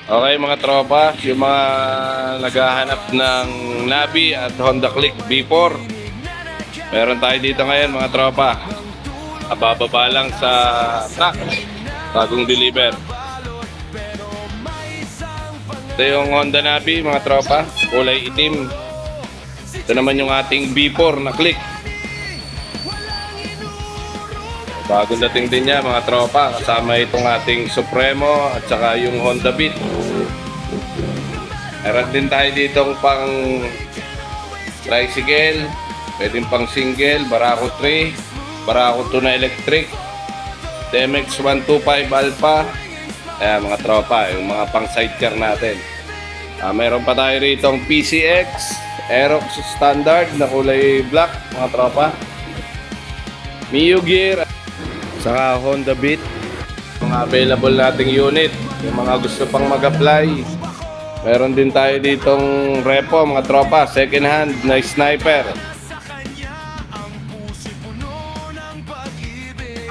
Okay mga tropa, yung mga naghahanap ng Navi at Honda Click B4, meron tayo dito ngayon mga tropa. Abababa lang sa truck, bagong deliver. Ito yung Honda Navi mga tropa, kulay itim. Ito naman yung ating B4 na Click. Bagong dating din niya mga tropa, kasama itong ating Supremo at saka yung Honda Beat. Meron din tayo ditong pang tricycle, pwedeng pang single, Barako 3, Barako 2 na electric, DMX 125 Alpha. Ayan mga tropa, yung mga pang sidecar natin. Meron pa tayo ritong PCX, Aerox standard na kulay black mga tropa, Mio Gear, saka Honda Beat. Mga available nating unit, yung mga gusto pang mag-apply. Meron din tayo ditong repo mga tropa, second hand na sniper.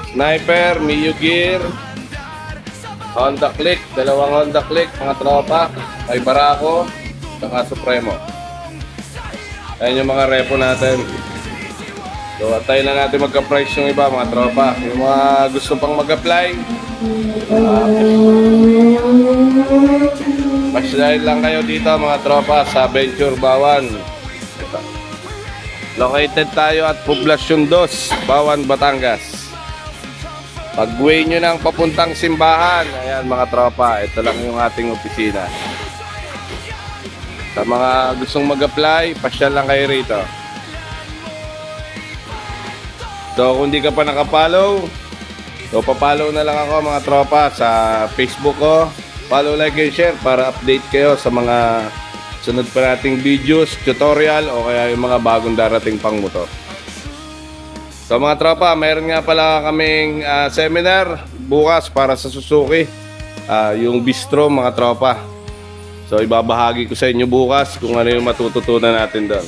Sniper, Mio Gear, Honda Click, dalawang Honda Click mga tropa, may Barako, saka Supremo. Ayan yung mga repo natin. So, atay na natin magka-price yung iba mga tropa. Yung mga gusto pang mag-apply, pasyalain lang kayo dito mga tropa sa Venture Bawan. Located tayo at Poblacion 2, Bawan, Batangas. Pag-way nyo ng papuntang simbahan, ayan mga tropa, ito lang yung ating opisina. Sa mga gustong mag-apply, pasyal lang kayo rito. So kung di ka pa nakapollow, so papollow na lang ako mga tropa sa Facebook ko. Follow, like, and share para update kayo sa mga sunod pa nating videos, tutorial o kaya yung mga bagong darating pang motor. So mga tropa, mayroon nga pala kaming seminar bukas para sa Suzuki, yung bistro mga tropa. So ibabahagi ko sa inyo bukas kung ano yung matututunan natin doon.